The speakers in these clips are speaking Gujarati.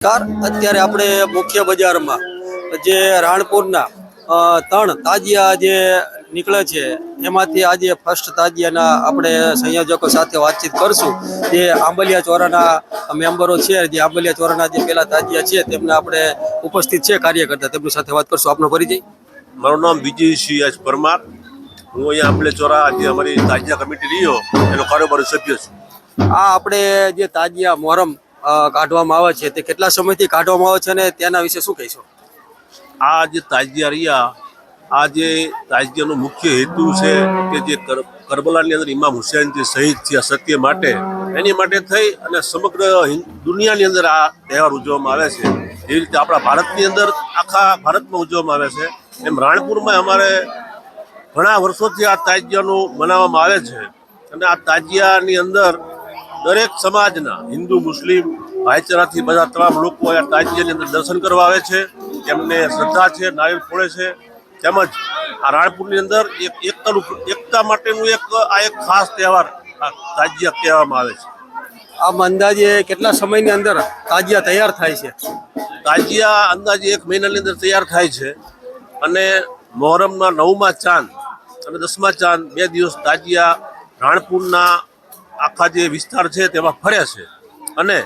અત્યારે આપણે મુખ્ય બજારમાં જે રાણપુરના ત્રણ તાજિયા જે નીકળે છે એમાંથી આજે ફર્સ્ટ તાજિયાના આપણે સંયોજકો સાથે વાતચીત કરશું. જે આંબલિયા ચોરાના મેમ્બરો છે, જે આંબલિયા ચોરાના જે પેલા તાજિયા છે તેમના આપણે ઉપસ્થિત છે કાર્યકર્તા, તેમની સાથે વાત કરશું. આપનો પરિચય? મારું નામ વિજયસિંહ એચ પરમાર. હું અહીંયા આંબલિયા ચોરા જે અમારી તાજિયા કમિટી રહ્યો એનો કારોબારી સભ્ય છું. આ આપણે જે તાજિયા મોહરમ કાઢવામાં આવે છે તે કેટલા સમયથી કાઢવામાં આવે છે અને તેના વિશે શું કહીશો? આ જે તાજિયા રહ્યા, આ જે તાજિયાનો મુખ્ય હેતુ છે કે જે કરબલાની અંદર ઇમામ હુસૈન જે શહીદ થયા સત્ય માટે, એની માટે થઈ અને સમગ્ર દુનિયાની અંદર આ તહેવાર ઉજવવામાં આવે છે. એવી રીતે આપણા ભારતની અંદર આખા ભારતમાં ઉજવવામાં આવે છે. એમ રાણપુરમાં અમારે ઘણા વર્ષોથી આ તાજિયાનું મનાવવામાં આવે છે. અને આ તાજિયાની અંદર દરેક સમાજના હિન્દુ મુસ્લિમ ભાઈચારાથી બધા તમામ લોકો આ તાજિયાની અંદર દર્શન કરવા આવે છે. એમને શ્રદ્ધા છે, નારિયેળ ફોડે છે. તેમજ આ રાણપુરની અંદર એકતા માટેનું એક ખાસ તહેવાર આ તાજિયા કહેવામાં આવે છે. આમ અંદાજે કેટલા સમયની અંદર તાજિયા તૈયાર થાય છે? તાજિયા અંદાજે 1 મહિનાની અંદર તૈયાર થાય છે. અને મોહરમના 9મા ચાંદ અને 10મા ચાંદ 2 દિવસ તાજિયા રાણપુરના આખા જે વિસ્તાર છે તેમાં ફરે છે. અને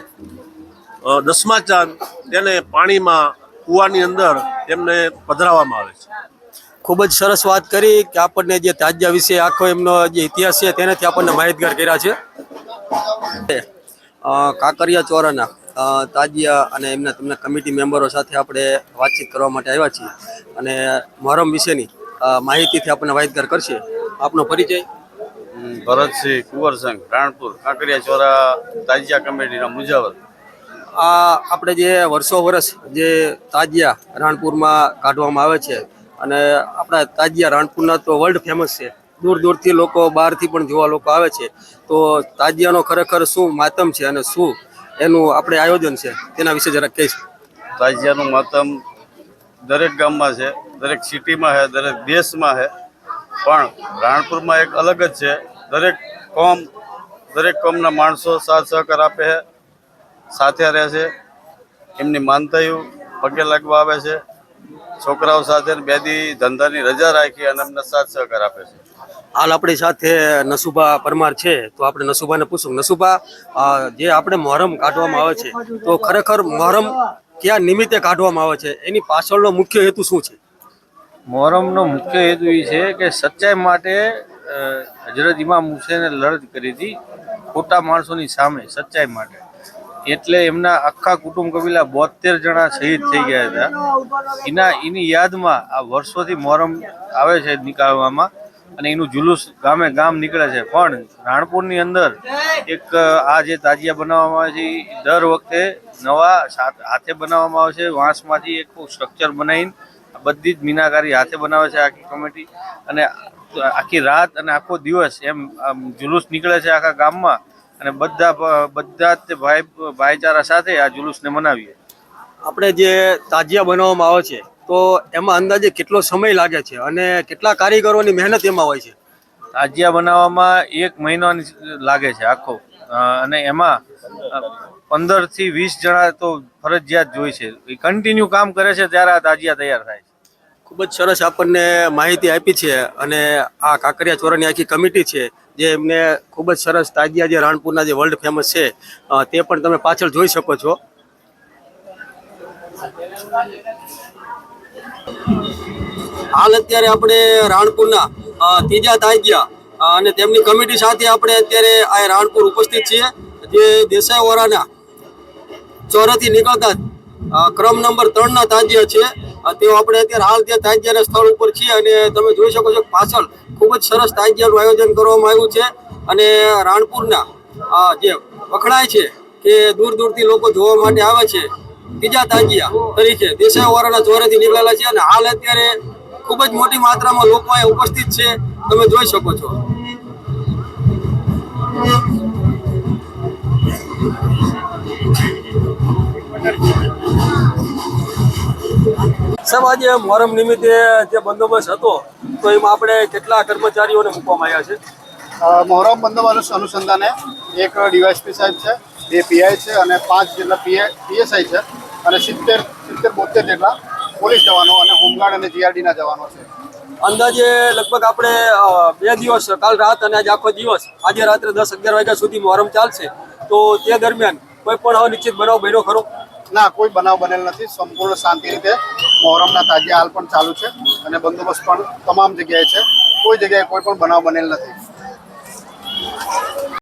10મા ચાંદ તેને પાણીમાં કૂવાની અંદર તેમને પધરાવવામાં આવે છે. ખૂબ જ સરસ વાત કરી કે આપણને જે તાજિયા વિશે આખો એમનો જે ઇતિહાસ છે તેનાથી આપણને માહિતગાર કર્યા છે. કાંકરિયા ચોરાના તાજિયા અને તેમના કમિટી મેમ્બરો સાથે આપણે વાતચીત કરવા માટે આવ્યા છીએ અને મોહરમ વિશેની માહિતીથી આપણને માહિતગાર કરશે. આપનો પરિચય? ભરતસિંહ કુંવરસંગ, રાણપુર, કાંકરિયા ચોરા તાજિયા કમિટીના મુજાવર. આ આપણે જે વર્ષો વર્ષ જે તાજિયા રાણપુરમાં કાઢવામાં આવે છે અને આપણા તાજિયા રાણપુરના તો વર્લ્ડ ફેમસ છે. દૂર દૂરથી લોકો, બહારથી પણ જોવા લોકો આવે છે. તો તાજિયાનો ખરેખર શું માતમ છે અને શું એનું આપણે આયોજન છે તેના વિશે જરાક કહીશ. તાજિયાનું માતમ દરેક ગામમાં છે, દરેક સિટીમાં છે, દરેક દેશમાં છે. પણ રાણપુરમાં એક અલગ જ છે. દરેક કોમના માણસો સાથ સહકાર આપે છે, સાથે રહે છે. એમની માનતાઓ પગે લાગવા આવે છે. છોકરાઓ સાથે 2 દી ધંધાની રજા રાખી અને એમને સાથ સહકાર આપે છે. હાલ આપણી સાથે નસુભા પરમાર છે, તો આપણે નસુભાને પૂછું. નસુભા, જે આપણે મોહરમ કાઢવામાં આવે છે તો ખરેખર મોહરમ કયા નિમિત્તે કાઢવામાં આવે છે, એની પાછળનો મુખ્ય હેતુ શું છે? મોહરમનો મુખ્ય હેતુ એ છે કે સચ્ચાઈ માટે હજરત ઇમામ હુસૈને લડત કરી હતી ખોટા માણસોની સામે, સચ્ચાઈ માટે. એટલે એમના આખા કુટુંબ કબીલા 72 જણા શહીદ થઈ ગયા હતા. એની યાદમાં આ વર્ષોથી મોહરમ આવે છે નીકળવામાં અને એનું જુલુસ ગામે ગામ નીકળે છે. પણ રાણપુરની અંદર એક આ જે તાજિયા બનાવવામાં આવે છે એ દર વખતે નવા હાથે બનાવવામાં આવે છે. વાંસમાંથી એક સ્ટ્રક્ચર બનાવીને બધી જ મીનાકારી હાથે બનાવે છે આખી કમિટી. અને આખી રાત અને આખો દિવસ એમ જુલુસ નીકળે છે આખા ગામમાં અને બધા જ ભાઈચારા સાથે આ જુલુસને મનાવીએ. આપણે જે તાજિયા બનાવવામાં આવે છે તો એમાં અંદાજે કેટલો સમય લાગે છે અને કેટલા કારીગરોની મહેનત એમાં હોય છે? તાજિયા બનાવવામાં 1 મહિનો લાગે છે આખો. અને એમાં 15 થી 20 જણા તો ફરજિયાત જોઈ છે. એ કન્ટિન્યુ કામ કરે છે ત્યારે આ તાજિયા તૈયાર થાય છે. ખૂબ જ સરસ આપણને માહિતી આપી છે. અને આ કાંકરિયા ચોરાની આખી કમિટી છે જે એમને ખૂબ જ સરસ તાજિયા જે રાણપુરના જે વર્લ્ડ ફેમસ છે તે પણ તમે પાછળ જોઈ શકો છો. હાલ અત્યારે આપણે રાણપુરના ત્રીજા તાજિયા અને તેમની કમિટી સાથે આપણે અત્યારે આ રાણપુર ઉપસ્થિત છીએ. જે દેસાઈ ઓરાના ચોરાથી નીકળતા ક્રમ નંબર 3ના તાજિયા છે. તેઓ આપણે અત્યારે હાલ ત્યાં તાજિયાના સ્થળ ઉપર છીએ અને તમે જોઈ શકો છો પાછળ ખૂબ જ સરસ તાજિયાનું આયોજન કરવામાં આવ્યું છે. અને રાણપુરના જે વખણાય છે કે દૂર દૂરથી લોકો જોવા માટે આવે છે ત્રીજા તાજિયા તરીકે દેસાઈ ઓરાના ચોરાથી નીકળેલા છે. અને હાલ અત્યારે ખૂબ જ મોટી માત્રામાં લોકો અહીંયા ઉપસ્થિત છે, તમે જોઈ શકો છો. સાહેબ, આજે મોહરમ નિમિત્તે જે બંદોબસ્ત હતો તો એમાં આપણે કેટલા કર્મચારીઓને મૂકવામાં આવ્યા છે? મોહરમ બંદોબસ્ત અનુસંધાને એક ડીવાયએસપી સાહેબ છે, 2 પીઆઈ છે અને 5 જેટલા પીએસઆઈ છે અને 70-72 જેટલા પોલીસ જવાનો અને હોમગાર્ડ અને જીઆરડીના જવાનો છે. અંદાજે લગભગ આપણે 2 દિવસ, કાલ રાત અને આજે આખો દિવસ, આજે રાત્રે 10-11 વાગ્યા સુધી મોહરમ ચાલશે. તો તે દરમિયાન કોઈ પણ અનિશ્ચિત બનાવ બન્યો ખરો? ના, કોઈ બનાવ બનેલ નથી. સંપૂર્ણ શાંતિ રીતે મોહરમના તાજિયા હાલ પણ ચાલુ છે અને બંદોબસ્ત પણ તમામ જગ્યાએ છે. કોઈ જગ્યાએ કોઈ પણ બનાવ બનેલ નથી.